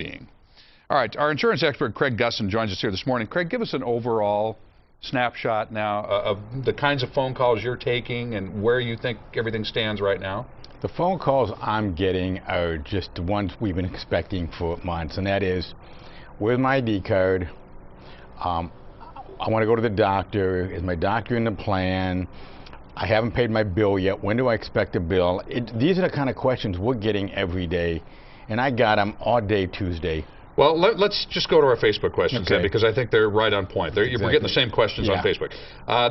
well-being. All right, our insurance expert, Craig Gussin, joins us here this morning. Craig, give us an overall snapshot now of the kinds of phone calls you're taking and where you think everything stands right now. The phone calls I'm getting are just the ones we've been expecting for months, and that is, where's my ID card? I want to go to the doctor. Is my doctor in the plan? I haven't paid my bill yet. When do I expect a bill? These are the kind of questions we're getting every day, and I got them all day Tuesday. Well, let's just go to our Facebook questions then, because I think they're right on point. We're getting the same questions on Facebook.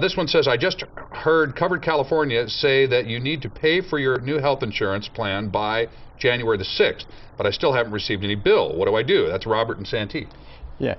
This one says, I just heard Covered California say that you need to pay for your new health insurance plan by January the 6th, but I still haven't received any bill. What do I do? That's Robert in Santee. Yeah.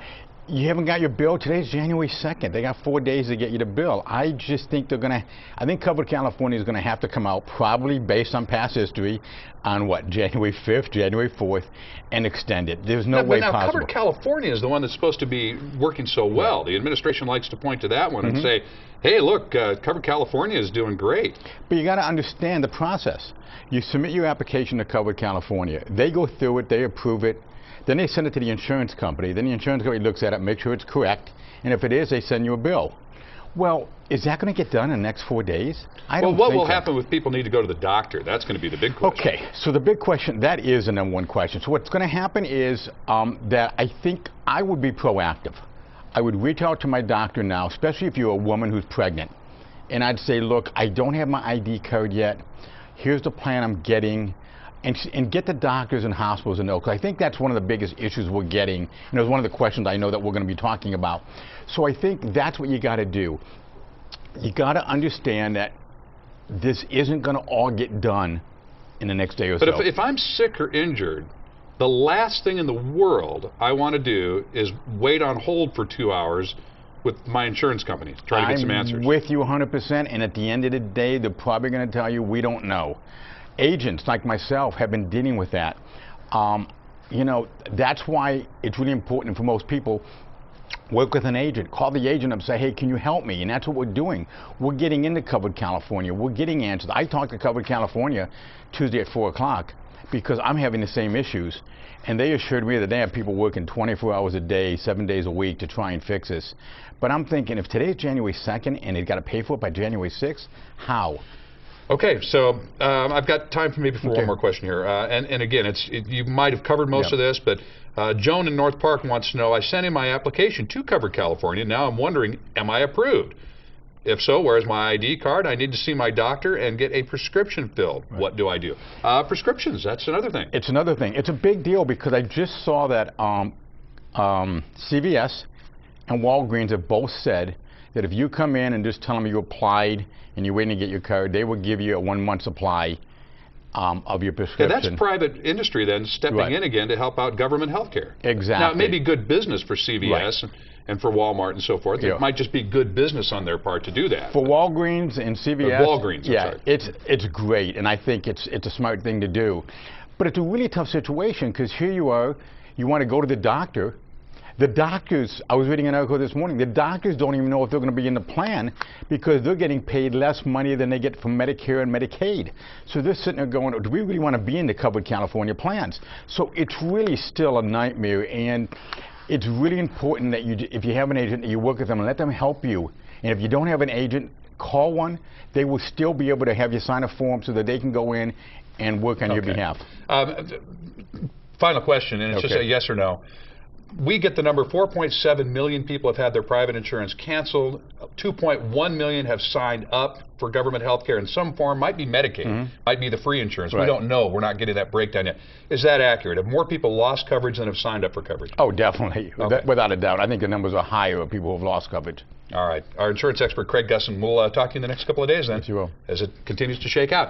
You haven't got your bill. Today's January 2nd. They got 4 days to get you the bill. I just think they're going to, I think Covered California is going to have to come out, probably based on past history, on what, January 5th, January 4th, and extend it. There's no way possible. Covered California is the one that's supposed to be working so well. The administration likes to point to that one and say, hey, look, Covered California is doing great. But you got to understand the process. You submit your application to Covered California. They go through it, they approve it. Then they send it to the insurance company. Then the insurance company looks at it, makes sure it's correct, and if it is, they send you a bill. Well, is that going to get done in the next 4 days? I don't think so. What will happen with people need to go to the doctor? That's going to be the big question. Okay, so the big question, that is the #1 question. So what's going to happen is that I think I would be proactive. I would reach out to my doctor now, especially if you're a woman who's pregnant, and I'd say, look, I don't have my ID card yet. Here's the plan I'm getting. And get the doctors and hospitals to know, because I think that's one of the biggest issues we're getting, and it was one of the questions I know that we're going to be talking about. So I think that's what you got to do. You got to understand that this isn't going to all get done in the next day or so. But if I'm sick or injured, the last thing in the world I want to do is wait on hold for 2 hours with my insurance company to try to get some answers. I'm with you 100%, and at the end of the day, they're probably going to tell you, we don't know. Agents like myself have been dealing with that. You know, that's why it's really important for most people, work with an agent. Call the agent up and say, hey, can you help me? And that's what we're doing. We're getting into Covered California. We're getting answers. I talked to Covered California Tuesday at 4 o'clock because I'm having the same issues. And they assured me that they have people working 24 hours a day, 7 days a week to try and fix this. But I'm thinking, if today's January 2nd and they've got to pay for it by January 6th, how? Okay, so I've got time for maybe one more question here. And again, you might have covered most of this, but Joan in North Park wants to know, I sent in my application to Covered California. Now I'm wondering, am I approved? If so, where's my ID card? I need to see my doctor and get a prescription filled. Right. What do I do? Prescriptions, that's another thing. It's another thing. It's a big deal because I just saw that CVS and Walgreens have both said that if you come in and just tell them you applied and you're waiting to get your card, they will give you a 1 month supply of your prescription. Yeah, that's private industry then stepping in again to help out government health care. Exactly. Now, it may be good business for CVS and for Walmart and so forth. It might just be good business on their part to do that. For Walgreens and CVS, Walgreens, it's great, and I think it's a smart thing to do. But it's a really tough situation because here you are, you want to go to the doctor. The doctors, I was reading an article this morning, the doctors don't even know if they're going to be in the plan because they're getting paid less money than they get from Medicare and Medicaid. So they're sitting there going, do we really want to be in the Covered California plans? So it's really still a nightmare, and it's really important that if you have an agent, that you work with them and let them help you. And if you don't have an agent, call one. They will still be able to have you sign a form so that they can go in and work on your behalf. Final question, and it's just a yes or no. We get the number 4.7 million people have had their private insurance canceled. 2.1 million have signed up for government health care in some form. Might be Medicaid, might be the free insurance. We don't know. We're not getting that breakdown yet. Is that accurate? Have more people lost coverage than have signed up for coverage? Oh, definitely. Without a doubt. I think the numbers are higher of people who have lost coverage. All right. Our insurance expert, Craig Gussin, we'll talk to you in the next couple of days then. Yes, you will. As it continues to shake out.